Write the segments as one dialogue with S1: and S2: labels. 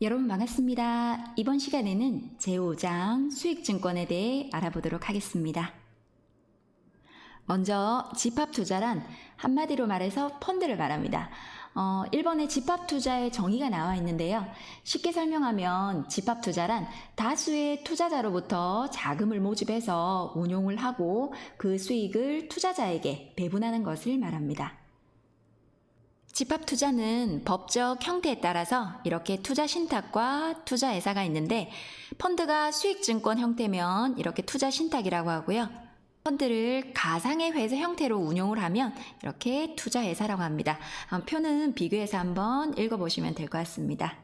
S1: 여러분 반갑습니다. 이번 시간에는 제5장 수익증권에 대해 알아보도록 하겠습니다. 먼저 집합투자란 한마디로 말해서 펀드를 말합니다. 1번에 집합투자의 정의가 나와 있는데요. 쉽게 설명하면 집합투자란 다수의 투자자로부터 자금을 모집해서 운용을 하고 그 수익을 투자자에게 배분하는 것을 말합니다. 집합투자는 법적 형태에 따라서 이렇게 투자신탁과 투자회사가 있는데 펀드가 수익증권 형태면 이렇게 투자신탁이라고 하고요. 펀드를 가상의 회사 형태로 운용을 하면 이렇게 투자회사라고 합니다. 표는 비교해서 한번 읽어보시면 될 것 같습니다.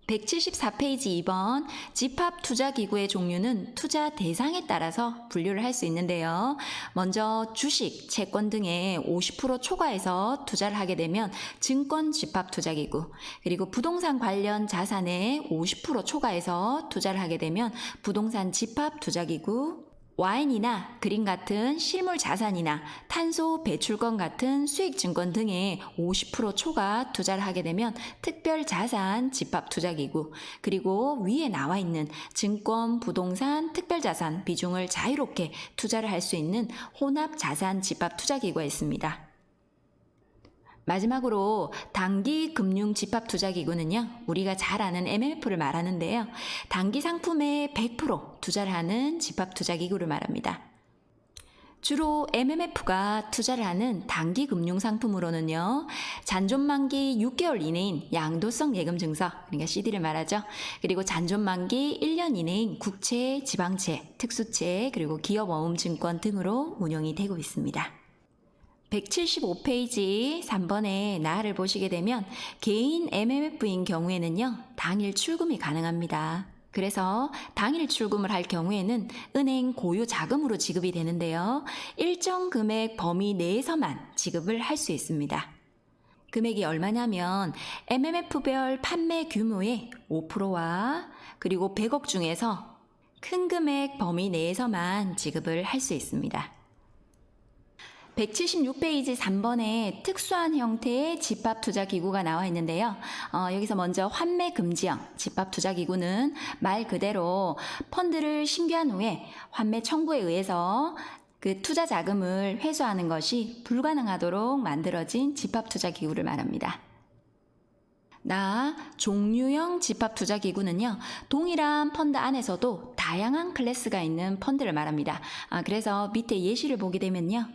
S1: 174페이지 2번 집합투자기구의 종류는 투자 대상에 따라서 분류를 할 수 있는데요. 먼저 주식, 채권 등에 50% 초과해서 투자를 하게 되면 증권집합투자기구, 그리고 부동산 관련 자산에 50% 초과해서 투자를 하게 되면 부동산 집합투자기구, 와인이나 그린 같은 실물 자산이나 탄소 배출권 같은 수익증권 등에 50% 초과 투자를 하게 되면 특별자산 집합투자기구, 그리고 위에 나와 있는 증권, 부동산, 특별자산 비중을 자유롭게 투자를 할 수 있는 혼합자산 집합투자기구가 있습니다. 마지막으로 단기금융집합투자기구는요, 우리가 잘 아는 MMF를 말하는데요. 단기 상품에 100% 투자를 하는 집합투자기구를 말합니다. 주로 MMF가 투자를 하는 단기금융상품으로는요, 잔존만기 6개월 이내인 양도성 예금증서, 그러니까 CD를 말하죠. 그리고 잔존만기 1년 이내인 국채, 지방채, 특수채, 그리고 기업어음증권 등으로 운영이 되고 있습니다. 175페이지 3번의 나를 보시게 되면 개인 MMF인 경우에는요, 당일 출금이 가능합니다. 그래서 당일 출금을 할 경우에는 은행 고유 자금으로 지급이 되는데요. 일정 금액 범위 내에서만 지급을 할 수 있습니다. 금액이 얼마냐면 MMF별 판매 규모의 5%와 그리고 100억 중에서 큰 금액 범위 내에서만 지급을 할 수 있습니다. 176페이지 3번에 특수한 형태의 집합투자기구가 나와 있는데요. 여기서 먼저 환매금지형 집합투자기구는 말 그대로 펀드를 신규한 후에 환매 청구에 의해서 그 투자 자금을 회수하는 것이 불가능하도록 만들어진 집합투자기구를 말합니다. 종류형 집합투자기구는요, 동일한 펀드 안에서도 다양한 클래스가 있는 펀드를 말합니다. 그래서 밑에 예시를 보게 되면요,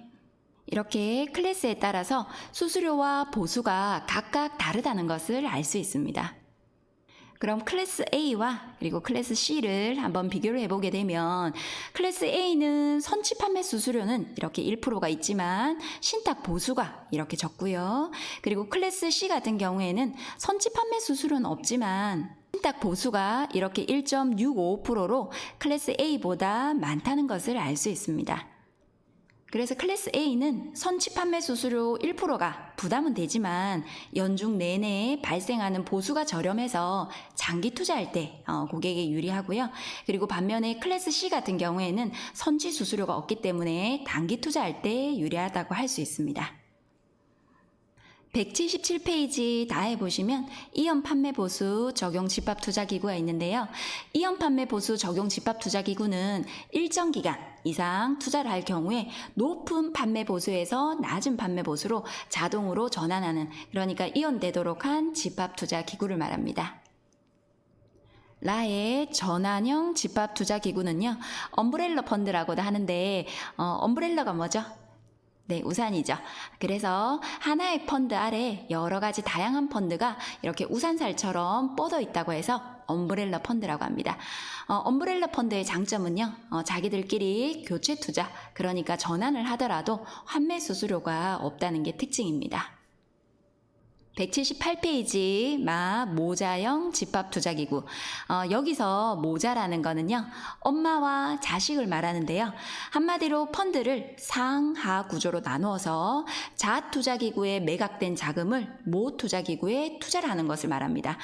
S1: 이렇게 클래스에 따라서 수수료와 보수가 각각 다르다는 것을 알 수 있습니다. 그럼 클래스 A와 그리고 클래스 C를 한번 비교를 해보게 되면 클래스 A는 선취 판매 수수료는 이렇게 1%가 있지만 신탁 보수가 이렇게 적고요. 그리고 클래스 C 같은 경우에는 선취 판매 수수료는 없지만 신탁 보수가 이렇게 1.65%로 클래스 A보다 많다는 것을 알 수 있습니다. 그래서 클래스 A는 선취 판매 수수료 1%가 부담은 되지만 연중 내내 발생하는 보수가 저렴해서 장기 투자할 때 고객에 유리하고요. 그리고 반면에 클래스 C 같은 경우에는 선취 수수료가 없기 때문에 단기 투자할 때 유리하다고 할 수 있습니다. 177페이지 다에 보시면 이연 판매 보수 적용 집합투자기구가 있는데요. 이연 판매 보수 적용 집합투자기구는 일정 기간 이상 투자를 할 경우에 높은 판매 보수에서 낮은 판매 보수로 자동으로 전환하는, 그러니까 이연되도록 한 집합투자기구를 말합니다. 라의 전환형 집합투자기구는요, 엄브렐러 펀드라고도 하는데 엄브렐러가 뭐죠? 네, 우산이죠. 그래서 하나의 펀드 아래 여러 가지 다양한 펀드가 이렇게 우산살처럼 뻗어 있다고 해서 엄브렐러 펀드라고 합니다. 엄브렐러 펀드의 장점은요, 자기들끼리 교체 투자, 그러니까 전환을 하더라도 환매 수수료가 없다는 게 특징입니다. 178페이지 모자형 집합투자기구. 여기서 모자라는 거는요, 엄마와 자식을 말하는데요. 한마디로 펀드를 상하 구조로 나누어서 자투자기구에 매각된 자금을 모투자기구에 투자를 하는 것을 말합니다.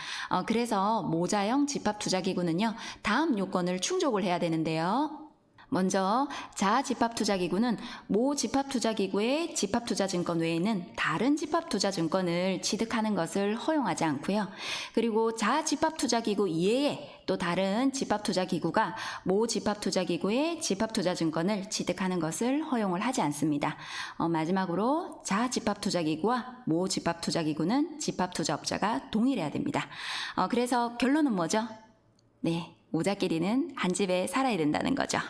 S1: 그래서 모자형 집합투자기구는요, 다음 요건을 충족을 해야 되는데요. 먼저 자집합투자기구는 모 집합투자기구의 집합투자증권 외에는 다른 집합투자증권을 취득하는 것을 허용하지 않고요. 그리고 자집합투자기구 이외에 또 다른 집합투자기구가 모 집합투자기구의 집합투자증권을 취득하는 것을 허용을 하지 않습니다. 마지막으로 자집합투자기구와 모 집합투자기구는 집합투자업자가 동일해야 됩니다. 그래서 결론은 뭐죠? 네, 모자끼리는 한 집에 살아야 된다는 거죠.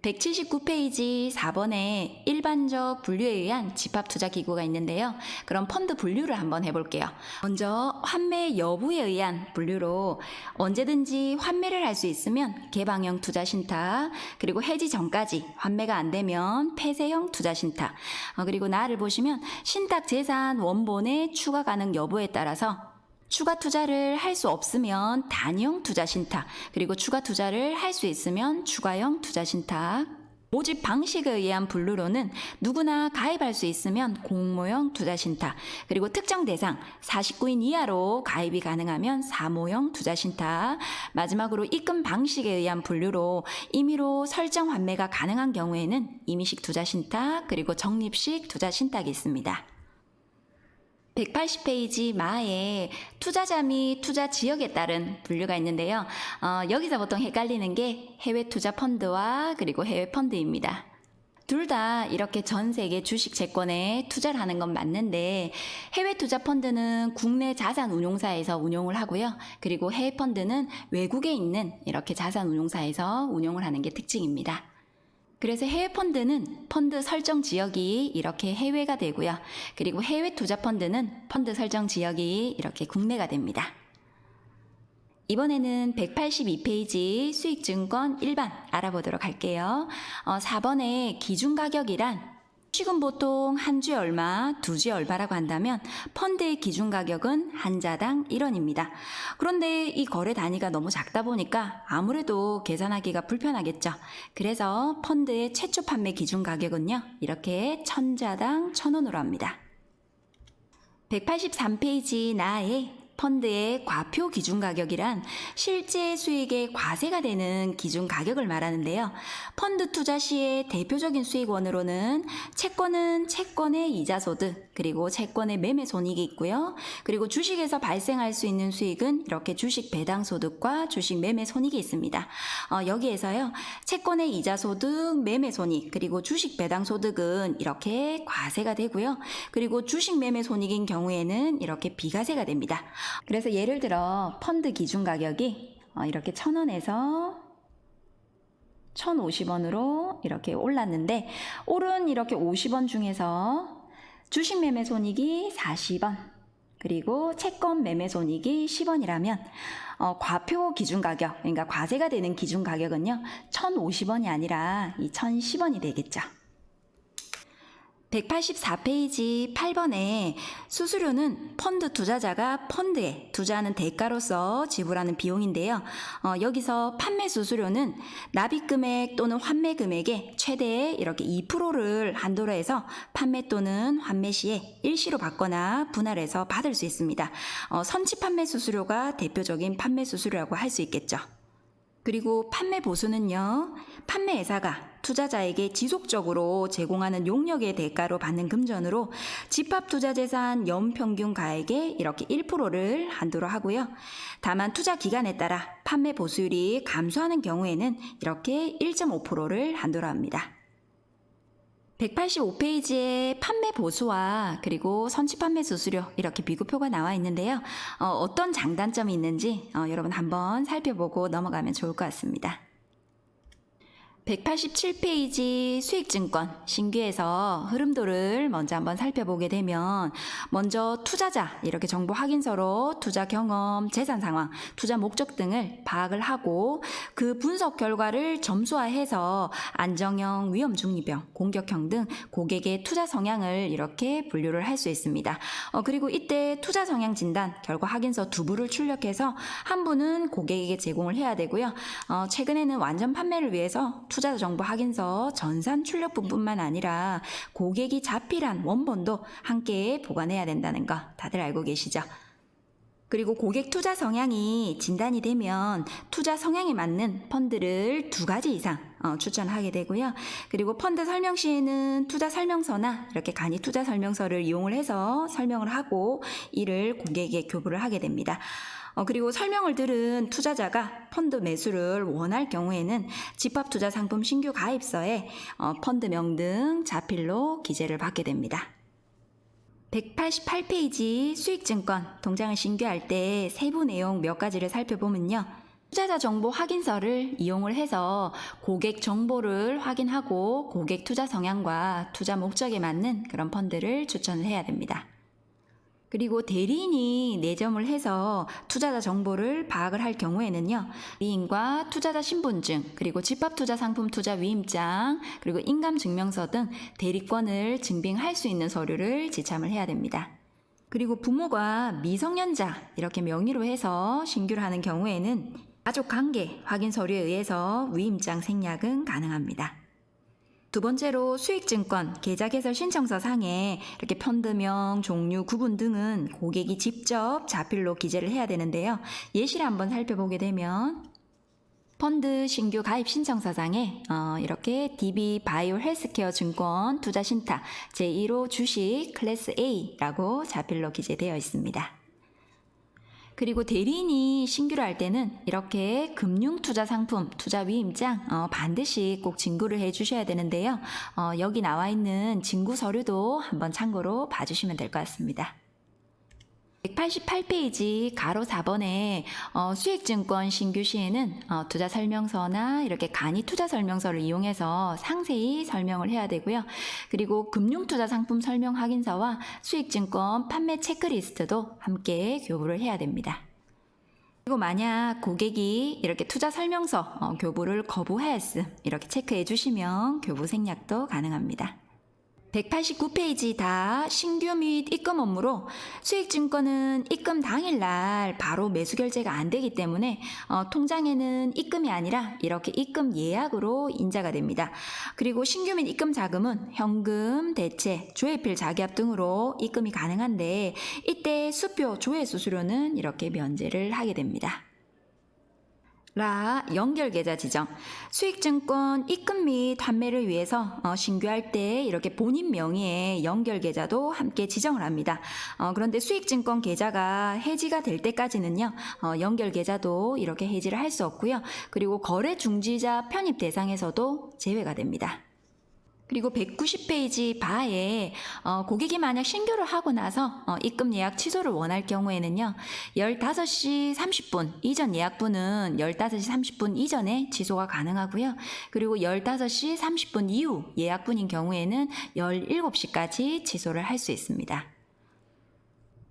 S1: 179페이지 4번에 일반적 분류에 의한 집합투자기구가 있는데요. 그럼 펀드 분류를 한번 해볼게요. 먼저 환매 여부에 의한 분류로 언제든지 환매를 할 수 있으면 개방형 투자신탁, 그리고 해지 전까지 환매가 안 되면 폐쇄형 투자신탁, 그리고 나를 보시면 신탁 재산 원본의 추가 가능 여부에 따라서 추가 투자를 할 수 없으면 단위형 투자신탁, 그리고 추가 투자를 할 수 있으면 추가형 투자신탁. 모집 방식에 의한 분류로는 누구나 가입할 수 있으면 공모형 투자신탁, 그리고 특정 대상 49인 이하로 가입이 가능하면 사모형 투자신탁. 마지막으로 입금 방식에 의한 분류로 임의로 설정 환매가 가능한 경우에는 임의식 투자신탁, 그리고 적립식 투자신탁이 있습니다. 180페이지 마에 투자자 및 투자 지역에 따른 분류가 있는데요. 여기서 보통 헷갈리는 게 해외 투자 펀드와 그리고 해외 펀드입니다. 둘 다 이렇게 전 세계 주식 채권에 투자를 하는 건 맞는데 해외 투자 펀드는 국내 자산 운용사에서 운용을 하고요. 그리고 해외 펀드는 외국에 있는 이렇게 자산 운용사에서 운용을 하는 게 특징입니다. 그래서 해외 펀드는 펀드 설정 지역이 이렇게 해외가 되고요. 그리고 해외 투자 펀드는 펀드 설정 지역이 이렇게 국내가 됩니다. 이번에는 182페이지 수익증권 일반 알아보도록 할게요. 4번에 기준가격이란 주식은 보통 한 주에 얼마, 두 주에 얼마라고 한다면 펀드의 기준가격은 한 자당 1원입니다. 그런데 이 거래 단위가 너무 작다 보니까 아무래도 계산하기가 불편하겠죠. 그래서 펀드의 최초 판매 기준가격은요, 이렇게 1000자당 1000원으로 합니다. 183페이지 나에 펀드의 과표 기준 가격이란 실제 수익의 과세가 되는 기준 가격을 말하는데요. 펀드 투자 시의 대표적인 수익원으로는 채권은 채권의 이자 소득, 그리고 채권의 매매 손익이 있고요. 그리고 주식에서 발생할 수 있는 수익은 이렇게 주식 배당 소득과 주식 매매 손익이 있습니다. 여기에서요, 채권의 이자 소득, 매매 손익, 그리고 주식 배당 소득은 이렇게 과세가 되고요. 그리고 주식 매매 손익인 경우에는 이렇게 비과세가 됩니다. 그래서 예를 들어 펀드 기준 가격이 이렇게 1000원에서 1050원으로 이렇게 올랐는데 오른 이렇게 50원 중에서 주식 매매 손익이 40원, 그리고 채권 매매 손익이 10원이라면 과표 기준 가격, 그러니까 과세가 되는 기준 가격은요, 1050원이 아니라 이 1010원이 되겠죠. 184페이지 8번에 수수료는 펀드 투자자가 펀드에 투자하는 대가로서 지불하는 비용인데요. 여기서 판매 수수료는 납입 금액 또는 환매 금액의 최대 이렇게 2%를 한도로 해서 판매 또는 환매 시에 일시로 받거나 분할해서 받을 수 있습니다. 선취 판매 수수료가 대표적인 판매 수수료라고 할 수 있겠죠. 그리고 판매 보수는요, 판매회사가 투자자에게 지속적으로 제공하는 용역의 대가로 받는 금전으로 집합투자재산 연평균 가액의 이렇게 1%를 한도로 하고요. 다만 투자 기간에 따라 판매 보수율이 감소하는 경우에는 이렇게 1.5%를 한도로 합니다. 185페이지에 판매 보수와 그리고 선취 판매 수수료 이렇게 비교표가 나와 있는데요. 어떤 장단점이 있는지 여러분 한번 살펴보고 넘어가면 좋을 것 같습니다. 187페이지 수익증권 신규에서 흐름도를 먼저 한번 살펴보게 되면 먼저 투자자 이렇게 정보 확인서로 투자 경험, 재산 상황, 투자 목적 등을 파악을 하고 그 분석 결과를 점수화해서 안정형, 위험 중립형, 공격형 등 고객의 투자 성향을 이렇게 분류를 할 수 있습니다. 그리고 이때 투자 성향 진단 결과 확인서 두 부를 출력해서 한 부는 고객에게 제공을 해야 되고요. 최근에는 완전 판매를 위해서 투자 정보 확인서 전산 출력분뿐만 아니라 고객이 자필한 원본도 함께 보관해야 된다는 거 다들 알고 계시죠? 그리고 고객 투자 성향이 진단이 되면 투자 성향에 맞는 펀드를 2가지 이상 추천하게 되고요. 그리고 펀드 설명 시에는 투자 설명서나 이렇게 간이 투자 설명서를 이용을 해서 설명을 하고 이를 고객에게 교부를 하게 됩니다. 그리고 설명을 들은 투자자가 펀드 매수를 원할 경우에는 집합투자상품 신규 가입서에 펀드명 등 자필로 기재를 받게 됩니다. 188페이지 수익증권 통장을 신규할 때 세부 내용 몇 가지를 살펴보면요. 투자자 정보 확인서를 이용을 해서 고객 정보를 확인하고 고객 투자 성향과 투자 목적에 맞는 그런 펀드를 추천을 해야 됩니다. 그리고 대리인이 내점을 해서 투자자 정보를 파악을 할 경우에는요. 대리인과 투자자 신분증, 그리고 집합투자상품 투자 위임장, 그리고 인감증명서 등 대리권을 증빙할 수 있는 서류를 지참을 해야 됩니다. 그리고 부모가 미성년자 이렇게 명의로 해서 신규를 하는 경우에는 가족관계 확인 서류에 의해서 위임장 생략은 가능합니다. 2번째로 수익증권 계좌개설 신청서 상에 이렇게 펀드명, 종류, 구분 등은 고객이 직접 자필로 기재를 해야 되는데요. 예시를 한번 살펴보게 되면 펀드 신규 가입 신청서상에 이렇게 DB 바이오 헬스케어 증권 투자 신탁 제1호 주식 클래스 A라고 자필로 기재되어 있습니다. 그리고 대리인이 신규를 할 때는 이렇게 금융투자상품 투자 위임장 반드시 꼭 진구를 해주셔야 되는데요. 여기 나와 있는 진구 서류도 한번 참고로 봐주시면 될 것 같습니다. 188페이지 가로 4번에 수익증권 신규 시에는 투자 설명서나 이렇게 간이 투자 설명서를 이용해서 상세히 설명을 해야 되고요. 그리고 금융투자 상품 설명 확인서와 수익증권 판매 체크리스트도 함께 교부를 해야 됩니다. 그리고 만약 고객이 이렇게 투자 설명서 교부를 거부하였음 이렇게 체크해 주시면 교부 생략도 가능합니다. 189페이지 다 신규 및 입금 업무로 수익증권은 입금 당일날 바로 매수 결제가 안 되기 때문에 통장에는 입금이 아니라 이렇게 입금 예약으로 인자가 됩니다. 그리고 신규 및 입금 자금은 현금, 대체, 조회필 자기압 등으로 입금이 가능한데 이때 수표 조회 수수료는 이렇게 면제를 하게 됩니다. 연결계좌 지정. 수익증권 입금 및 환매를 위해서 신규할 때 이렇게 본인 명의의 연결계좌도 함께 지정을 합니다. 그런데 수익증권 계좌가 해지가 될 때까지는요. 연결계좌도 이렇게 해지를 할 수 없고요. 그리고 거래 중지자 편입 대상에서도 제외가 됩니다. 그리고 190페이지 바에 고객이 만약 신규를 하고 나서 입금 예약 취소를 원할 경우에는요. 15시 30분 이전 예약분은 15시 30분 이전에 취소가 가능하고요. 그리고 15시 30분 이후 예약분인 경우에는 17시까지 취소를 할 수 있습니다.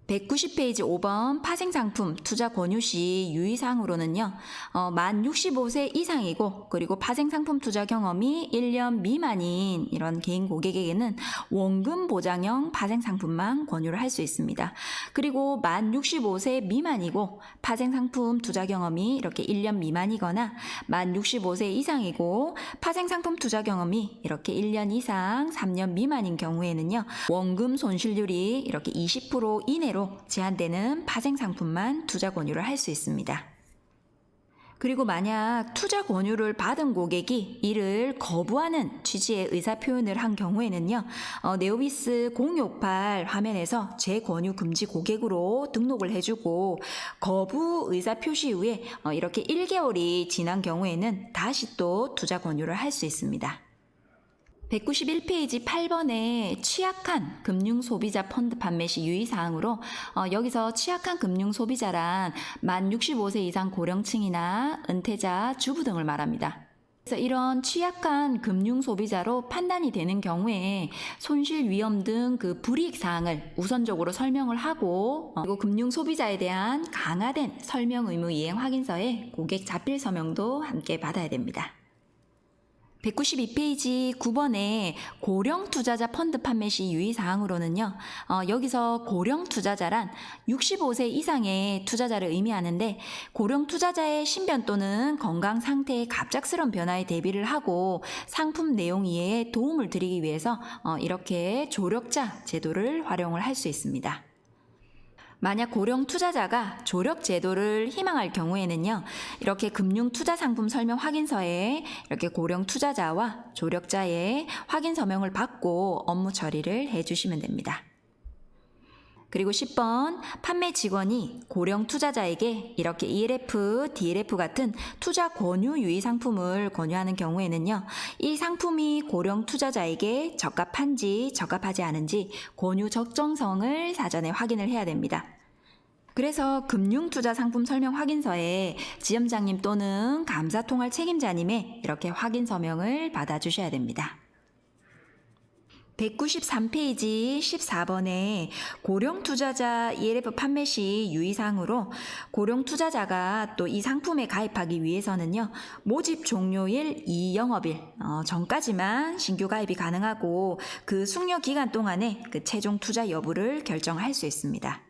S1: 190페이지 5번 파생상품 투자 권유 시 유의사항으로는요. 만 65세 이상이고 그리고 파생상품 투자 경험이 1년 미만인 이런 개인 고객에게는 원금 보장형 파생상품만 권유를 할 수 있습니다. 그리고 만 65세 미만이고 파생상품 투자 경험이 이렇게 1년 미만이거나 만 65세 이상이고 파생상품 투자 경험이 이렇게 1년 이상 3년 미만인 경우에는요. 원금 손실률이 이렇게 20% 이내로 제한되는 파생상품만 투자 권유를 할 수 있습니다. 그리고 만약 투자 권유를 받은 고객이 이를 거부하는 취지의 의사표현을 한 경우에는요. 네오비스 068 화면에서 재권유 금지 고객으로 등록을 해주고 거부 의사표시 이후에 이렇게 1개월이 지난 경우에는 다시 또 투자 권유를 할 수 있습니다. 191페이지 8번에 취약한 금융소비자 펀드 판매 시 유의사항으로 여기서 취약한 금융소비자란 만 65세 이상 고령층이나 은퇴자, 주부 등을 말합니다. 그래서 이런 취약한 금융소비자로 판단이 되는 경우에 손실 위험 등 그 불이익 사항을 우선적으로 설명을 하고 그리고 금융소비자에 대한 강화된 설명 의무 이행 확인서에 고객 자필 서명도 함께 받아야 됩니다. 192페이지 9번에 고령 투자자 펀드 판매 시 유의사항으로는요. 여기서 고령 투자자란 65세 이상의 투자자를 의미하는데 고령 투자자의 신변 또는 건강 상태의 갑작스런 변화에 대비를 하고 상품 내용 이해에 도움을 드리기 위해서 이렇게 조력자 제도를 활용을 할 수 있습니다. 만약 고령 투자자가 조력 제도를 희망할 경우에는요, 이렇게 금융 투자 상품 설명 확인서에 이렇게 고령 투자자와 조력자의 확인 서명을 받고 업무 처리를 해주시면 됩니다. 그리고 10번, 판매 직원이 고령 투자자에게 이렇게 ELF, DLF 같은 투자 권유 유의 상품을 권유하는 경우에는요, 이 상품이 고령 투자자에게 적합한지 적합하지 않은지 권유 적정성을 사전에 확인을 해야 됩니다. 그래서 금융투자 상품 설명 확인서에 지점장님 또는 감사통할 책임자님의 이렇게 확인 서명을 받아주셔야 됩니다. 193페이지 14번에 고령 투자자 ELF 판매 시 유의사항으로 고령 투자자가 또 이 상품에 가입하기 위해서는요, 모집 종료일 2영업일 전까지만 신규 가입이 가능하고 그 숙려 기간 동안에 그 최종 투자 여부를 결정할 수 있습니다.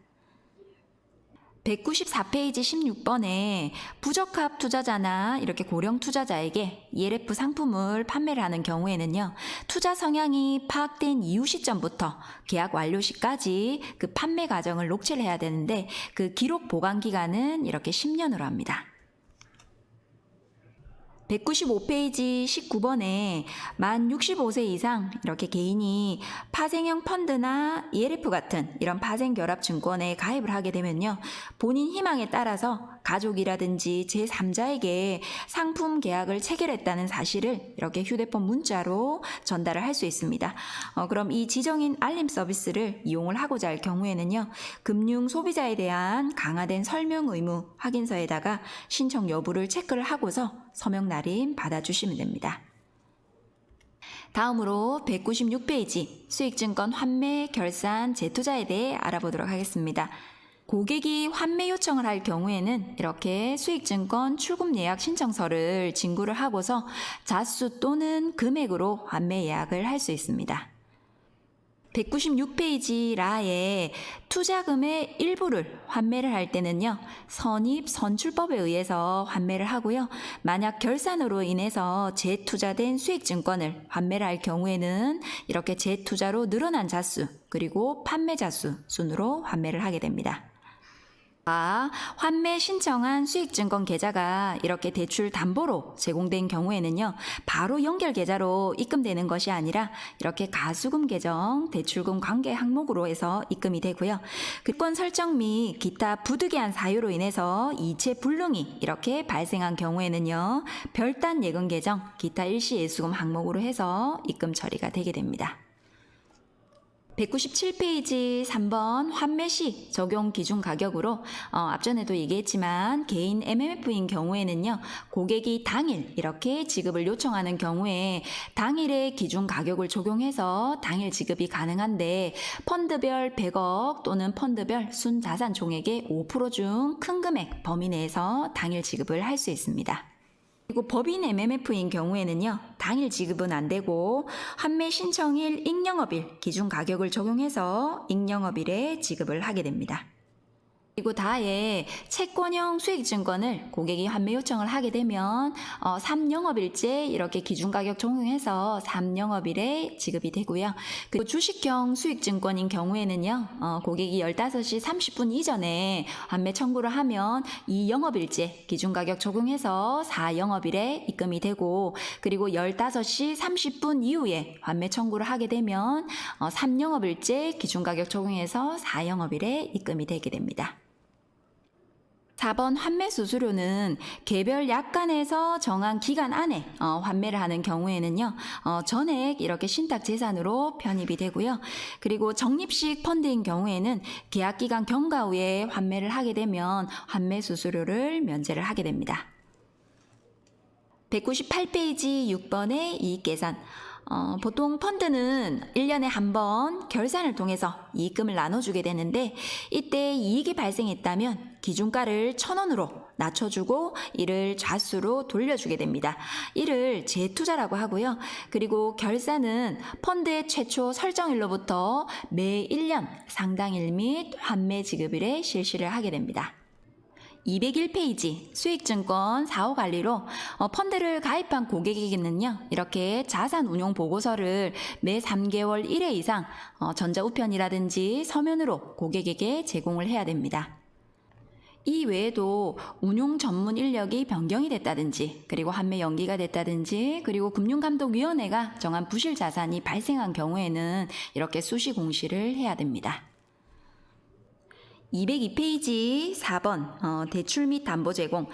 S1: 194페이지 16번에 부적합 투자자나 이렇게 고령 투자자에게 ELF 상품을 판매를 하는 경우에는요, 투자 성향이 파악된 이후 시점부터 계약 완료 시까지 그 판매 과정을 녹취를 해야 되는데 그 기록 보관 기간은 이렇게 10년으로 합니다. 195페이지 19번에 만 65세 이상 이렇게 개인이 파생형 펀드나 ELF 같은 이런 파생 결합 증권에 가입을 하게 되면요, 본인 희망에 따라서 가족이라든지 제3자에게 상품 계약을 체결했다는 사실을 이렇게 휴대폰 문자로 전달을 할 수 있습니다. 그럼 이 지정인 알림 서비스를 이용을 하고자 할 경우에는요, 금융 소비자에 대한 강화된 설명 의무 확인서에다가 신청 여부를 체크를 하고서 서명 날인 받아주시면 됩니다. 다음으로 196페이지 수익증권 환매, 결산, 재투자에 대해 알아보도록 하겠습니다. 고객이 환매 요청을 할 경우에는 이렇게 수익증권 출금 예약 신청서를 진구를 하고서 자수 또는 금액으로 환매 예약을 할 수 있습니다. 196페이지 라에 투자금의 일부를 환매를 할 때는요, 선입 선출법에 의해서 환매를 하고요, 만약 결산으로 인해서 재투자된 수익증권을 환매를 할 경우에는 이렇게 재투자로 늘어난 자수 그리고 판매 자수 순으로 환매를 하게 됩니다. 환매 신청한 수익증권 계좌가 이렇게 대출 담보로 제공된 경우에는요, 바로 연결 계좌로 입금되는 것이 아니라 이렇게 가수금 계정, 대출금 관계 항목으로 해서 입금이 되고요. 그권 설정 및 기타 부득이한 사유로 인해서 이체 불능이 이렇게 발생한 경우에는요, 별단 예금 계정, 기타 일시 예수금 항목으로 해서 입금 처리가 되게 됩니다. 197페이지 3번 환매 시 적용 기준 가격으로 앞전에도 얘기했지만 개인 MMF인 경우에는요, 고객이 당일 이렇게 지급을 요청하는 경우에 당일의 기준 가격을 적용해서 당일 지급이 가능한데 펀드별 100억 또는 펀드별 순자산 총액의 5% 중 큰 금액 범위 내에서 당일 지급을 할 수 있습니다. 그리고 법인 MMF인 경우에는요, 당일 지급은 안 되고 환매 신청일 익영업일 기준 가격을 적용해서 익영업일에 지급을 하게 됩니다. 그리고 다에 채권형 수익증권을 고객이 환매 요청을 하게 되면 3영업일째 이렇게 기준가격 적용해서 3영업일에 지급이 되고요. 그리고 주식형 수익증권인 경우에는요, 고객이 15시 30분 이전에 환매 청구를 하면 2영업일째 기준가격 적용해서 4영업일에 입금이 되고, 그리고 15시 30분 이후에 환매 청구를 하게 되면 3영업일째 기준가격 적용해서 4영업일에 입금이 되게 됩니다. 4번 환매 수수료는 개별 약관에서 정한 기간 안에 환매를 하는 경우에는요, 전액 이렇게 신탁 재산으로 편입이 되고요. 그리고 적립식 펀드인 경우에는 계약 기간 경과 후에 환매를 하게 되면 환매 수수료를 면제를 하게 됩니다. 198페이지 6번의 이익계산. 보통 펀드는 1년에 한 번 결산을 통해서 이익금을 나눠주게 되는데, 이때 이익이 발생했다면 기준가를 1,000원으로 낮춰주고 이를 좌수로 돌려주게 됩니다. 이를 재투자라고 하고요. 그리고 결산은 펀드의 최초 설정일로부터 매 1년 상당일 및 환매 지급일에 실시를 하게 됩니다. 201페이지 수익증권 사후관리로 펀드를 가입한 고객에게는요, 이렇게 자산운용 보고서를 매 3개월 1회 이상 전자우편이라든지 서면으로 고객에게 제공을 해야 됩니다. 이 외에도 운용 전문 인력이 변경이 됐다든지, 그리고 환매 연기가 됐다든지, 그리고 금융감독위원회가 정한 부실 자산이 발생한 경우에는 이렇게 수시 공시를 해야 됩니다. 202페이지 4번 대출 및 담보 제공.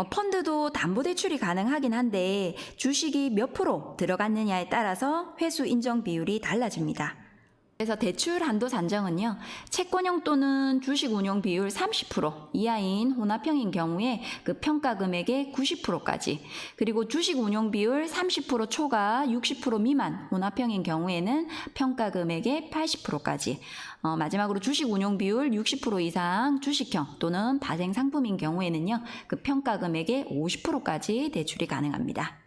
S1: 펀드도 담보 대출이 가능하긴 한데 주식이 몇 프로 들어갔느냐에 따라서 회수 인정 비율이 달라집니다. 그래서 대출 한도 산정은요, 채권형 또는 주식 운용 비율 30% 이하인 혼합형인 경우에 그 평가 금액의 90%까지, 그리고 주식 운용 비율 30% 초과 60% 미만 혼합형인 경우에는 평가 금액의 80%까지, 마지막으로 주식 운용 비율 60% 이상 주식형 또는 파생 상품인 경우에는요, 그 평가 금액의 50%까지 대출이 가능합니다.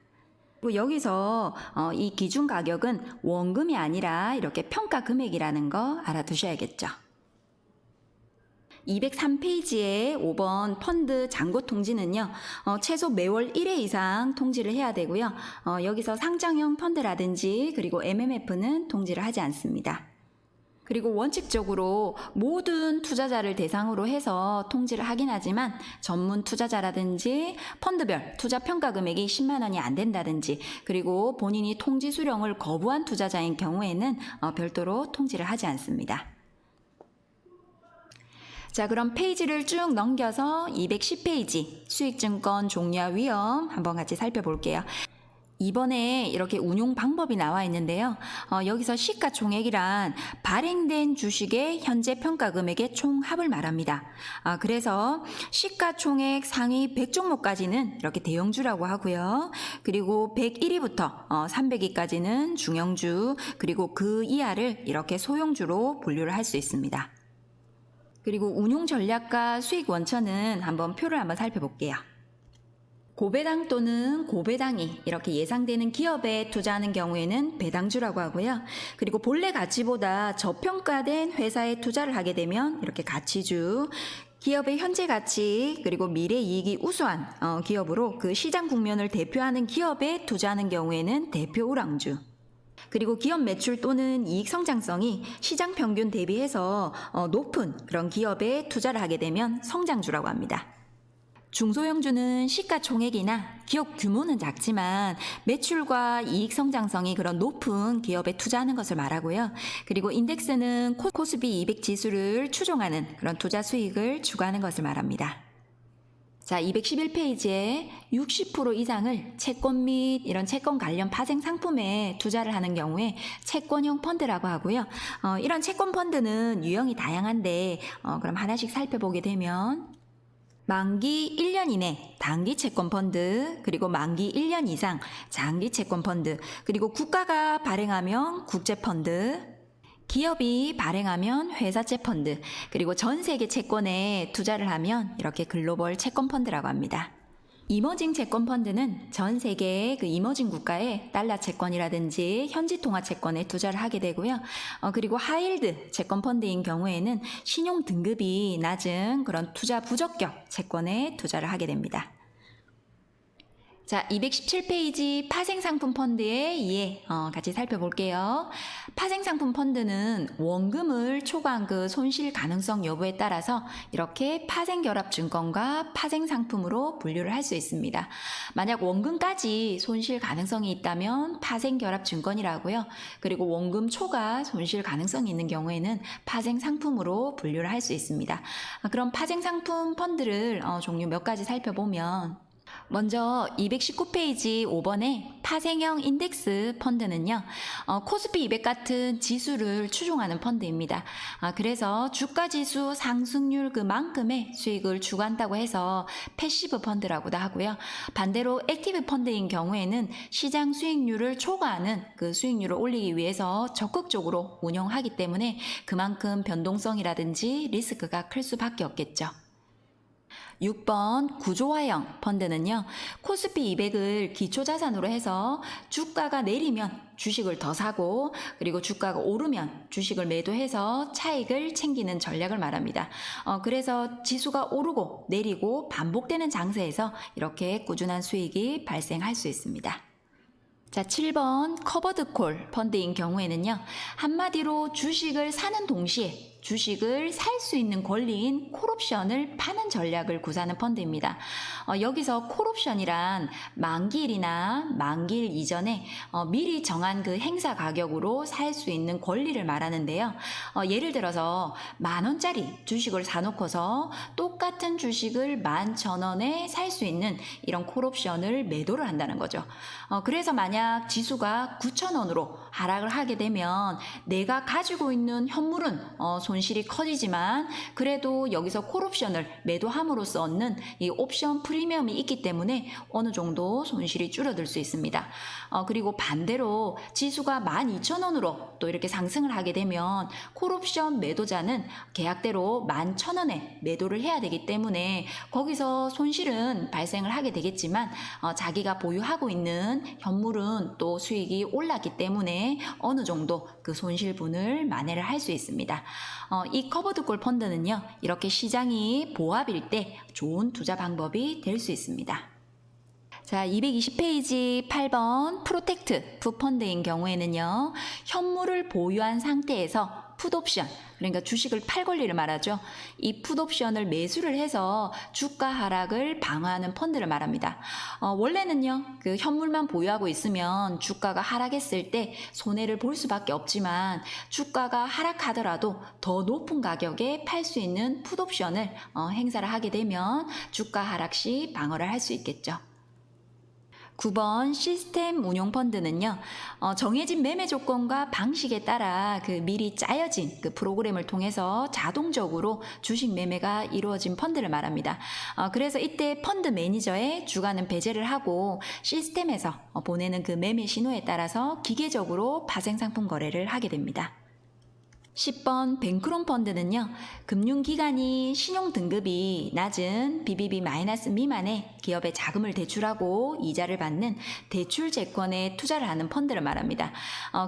S1: 그리고 여기서 이 기준 가격은 원금이 아니라 이렇게 평가 금액이라는 거 알아두셔야겠죠. 203페이지의 5번 펀드 잔고 통지는요, 최소 매월 1회 이상 통지를 해야 되고요. 여기서 상장형 펀드라든지 그리고 MMF는 통지를 하지 않습니다. 그리고 원칙적으로 모든 투자자를 대상으로 해서 통지를 하긴 하지만 전문 투자자라든지 펀드별 투자 평가 금액이 10만 원이 안 된다든지, 그리고 본인이 통지 수령을 거부한 투자자인 경우에는 별도로 통지를 하지 않습니다. 자, 그럼 페이지를 쭉 넘겨서 210페이지 수익증권 종류와 위험 한번 같이 살펴볼게요. 이번에 이렇게 운용 방법이 나와 있는데요. 여기서 시가총액이란 발행된 주식의 현재 평가 금액의 총합을 말합니다. 그래서 시가총액 상위 100종목까지는 이렇게 대형주라고 하고요. 그리고 101위부터 300위까지는 중형주, 그리고 그 이하를 이렇게 소형주로 분류를 할 수 있습니다. 그리고 운용 전략과 수익 원천은 표를 한번 살펴볼게요. 고배당 또는 고배당이 이렇게 예상되는 기업에 투자하는 경우에는 배당주라고 하고요. 그리고 본래 가치보다 저평가된 회사에 투자를 하게 되면 이렇게 가치주, 기업의 현재 가치 그리고 미래 이익이 우수한 기업으로 그 시장 국면을 대표하는 기업에 투자하는 경우에는 대표 우량주, 그리고 기업 매출 또는 이익 성장성이 시장 평균 대비해서 높은 그런 기업에 투자를 하게 되면 성장주라고 합니다. 중소형주는 시가총액이나 기업 규모는 작지만 매출과 이익 성장성이 그런 높은 기업에 투자하는 것을 말하고요. 그리고 인덱스는 코스피 200 지수를 추종하는 그런 투자 수익을 추구하는 것을 말합니다. 자, 211페이지에 60% 이상을 채권 및 이런 채권 관련 파생 상품에 투자를 하는 경우에 채권형 펀드라고 하고요. 이런 채권 펀드는 유형이 다양한데 그럼 하나씩 살펴보게 되면 만기 1년 이내 단기 채권 펀드, 그리고 만기 1년 이상 장기 채권 펀드, 그리고 국가가 발행하면 국제 펀드, 기업이 발행하면 회사채 펀드, 그리고 전 세계 채권에 투자를 하면 이렇게 글로벌 채권 펀드라고 합니다. 이머징 채권 펀드는 전 세계의 그 이머징 국가의 달러 채권이라든지 현지 통화 채권에 투자를 하게 되고요. 그리고 하이힐드 채권 펀드인 경우에는 신용 등급이 낮은 그런 투자 부적격 채권에 투자를 하게 됩니다. 자, 217페이지 파생상품 펀드의 이해 같이 살펴볼게요. 파생상품 펀드는 원금을 초과한 그 손실 가능성 여부에 따라서 이렇게 파생결합증권과 파생상품으로 분류를 할 수 있습니다. 만약 원금까지 손실 가능성이 있다면 파생결합증권이라고요. 그리고 원금 초과 손실 가능성이 있는 경우에는 파생상품으로 분류를 할 수 있습니다. 그럼 파생상품 펀드를 종류 몇 가지 살펴보면, 먼저 219페이지 5번의 파생형 인덱스 펀드는요, 코스피 200 같은 지수를 추종하는 펀드입니다. 그래서 주가지수 상승률 그만큼의 수익을 추구한다고 해서 패시브 펀드라고도 하고요. 반대로 액티브 펀드인 경우에는 시장 수익률을 초과하는 그 수익률을 올리기 위해서 적극적으로 운영하기 때문에 그만큼 변동성이라든지 리스크가 클 수밖에 없겠죠. 6번 구조화형 펀드는요, 코스피 200을 기초자산으로 해서 주가가 내리면 주식을 더 사고, 그리고 주가가 오르면 주식을 매도해서 차익을 챙기는 전략을 말합니다. 그래서 지수가 오르고 내리고 반복되는 장세에서 이렇게 꾸준한 수익이 발생할 수 있습니다. 자, 7번 커버드 콜 펀드인 경우에는요, 한마디로 주식을 사는 동시에 주식을 살 수 있는 권리인 콜옵션을 파는 전략을 구사하는 펀드입니다. 여기서 콜옵션이란 만기일이나 만기일 이전에 미리 정한 그 행사 가격으로 살 수 있는 권리를 말하는데요. 예를 들어서 10,000원짜리 주식을 사놓고서 똑같은 주식을 11,000원에 살 수 있는 이런 콜옵션을 매도를 한다는 거죠. 그래서 만약 지수가 9,000원으로 하락을 하게 되면 내가 가지고 있는 현물은 손실이 커지지만 그래도 여기서 콜옵션을 매도함으로써 얻는 이 옵션 프리미엄이 있기 때문에 어느 정도 손실이 줄어들 수 있습니다. 그리고 반대로 지수가 12,000원으로 또 이렇게 상승을 하게 되면 콜옵션 매도자는 계약대로 11,000원에 매도를 해야 되기 때문에 거기서 손실은 발생을 하게 되겠지만 자기가 보유하고 있는 현물은 또 수익이 올랐기 때문에 어느 정도 그 손실분을 만회를 할 수 있습니다. 이 커버드콜 펀드는요, 이렇게 시장이 보합일 때 좋은 투자 방법이 될 수 있습니다. 자, 220페이지 8번 프로텍트 풋펀드인 경우에는요, 현물을 보유한 상태에서 풋옵션, 그러니까 주식을 팔 권리를 말하죠. 이 풋옵션을 매수를 해서 주가 하락을 방어하는 펀드를 말합니다. 원래는요, 그 현물만 보유하고 있으면 주가가 하락했을 때 손해를 볼 수밖에 없지만 주가가 하락하더라도 더 높은 가격에 팔 수 있는 풋옵션을 행사를 하게 되면 주가 하락 시 방어를 할 수 있겠죠. 9번 시스템 운용 펀드는요, 정해진 매매 조건과 방식에 따라 그 미리 짜여진 그 프로그램을 통해서 자동적으로 주식 매매가 이루어진 펀드를 말합니다. 그래서 이때 펀드 매니저의 주가는 배제를 하고 시스템에서 보내는 그 매매 신호에 따라서 기계적으로 파생상품 거래를 하게 됩니다. 10번 뱅크론 펀드는요, 금융기관이 신용등급이 낮은 BBB- 미만의 기업에 자금을 대출하고 이자를 받는 대출채권에 투자를 하는 펀드를 말합니다.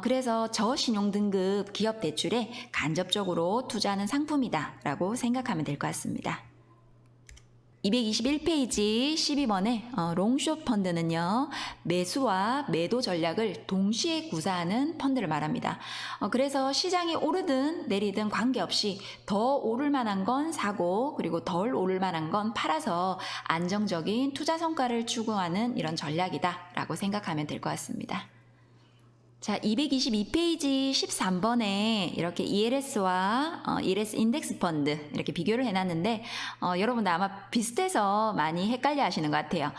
S1: 그래서 저신용등급 기업 대출에 간접적으로 투자하는 상품이다 라고 생각하면 될 것 같습니다. 221페이지 12번의 롱숏 펀드는요, 매수와 매도 전략을 동시에 구사하는 펀드를 말합니다. 그래서 시장이 오르든 내리든 관계없이 더 오를 만한 건 사고, 그리고 덜 오를 만한 건 팔아서 안정적인 투자 성과를 추구하는 이런 전략이다 라고 생각하면 될 것 같습니다. 자, 222페이지 13번에 이렇게 ELS와 ELS 인덱스 펀드 이렇게 비교를 해놨는데 여러분들 아마 비슷해서 많이 헷갈려 하시는 것 같아요.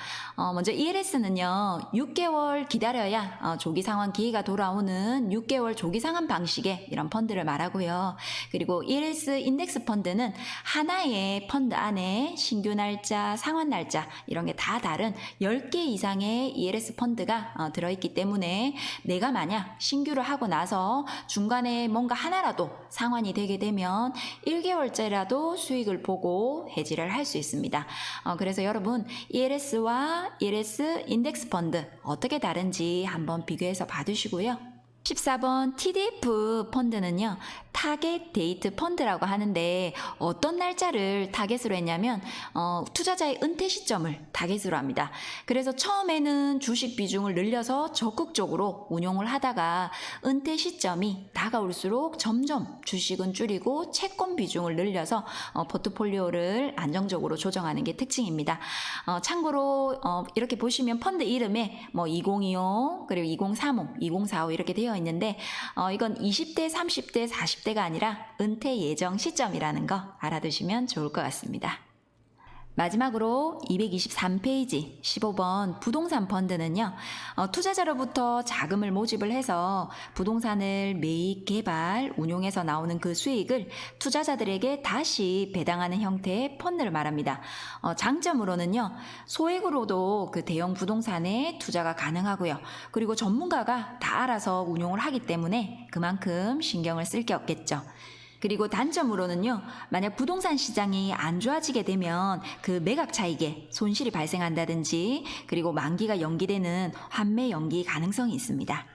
S1: 먼저 ELS는요, 6개월 기다려야 조기 상환 기회가 돌아오는 6개월 조기 상환 방식의 이런 펀드를 말하고요. 그리고 ELS 인덱스 펀드는 하나의 펀드 안에 신규 날짜, 상환 날짜 이런 게 다 다른 10개 이상의 ELS 펀드가 들어있기 때문에 내가 만약 신규를 하고 나서 중간에 뭔가 하나라도 상환이 되게 되면 1개월째라도 수익을 보고 해지를 할 수 있습니다. 그래서 여러분 ELS와 ELS 인덱스 펀드 어떻게 다른지 한번 비교해서 봐두시고요. 14번 TDF 펀드는요, 타겟 데이트 펀드라고 하는데 어떤 날짜를 타겟으로 했냐면 투자자의 은퇴 시점을 타겟으로 합니다. 그래서 처음에는 주식 비중을 늘려서 적극적으로 운용을 하다가 은퇴 시점이 다가올수록 점점 주식은 줄이고 채권 비중을 늘려서 포트폴리오를 안정적으로 조정하는 게 특징입니다. 참고로 이렇게 보시면 펀드 이름에 뭐 2025 그리고 2035, 2045 이렇게 되어 있는데 이건 20대, 30대, 40대가 아니라 은퇴 예정 시점이라는 거 알아두시면 좋을 것 같습니다. 마지막으로 223페이지 15번 부동산 펀드는요, 투자자로부터 자금을 모집을 해서 부동산을 매입, 개발, 운용해서 나오는 그 수익을 투자자들에게 다시 배당하는 형태의 펀드를 말합니다. 장점으로는요, 소액으로도 그 대형 부동산에 투자가 가능하고요. 그리고 전문가가 다 알아서 운용을 하기 때문에 그만큼 신경을 쓸 게 없겠죠. 그리고 단점으로는요, 만약 부동산 시장이 안 좋아지게 되면 그 매각 차익에 손실이 발생한다든지, 그리고 만기가 연기되는 환매 연기 가능성이 있습니다.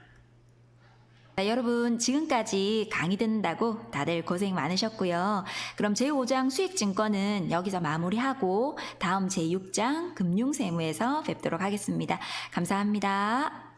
S1: 자, 여러분 지금까지 강의 듣는다고 다들 고생 많으셨고요. 그럼 제5장 수익증권은 여기서 마무리하고 다음 제6장 금융세무에서 뵙도록 하겠습니다. 감사합니다.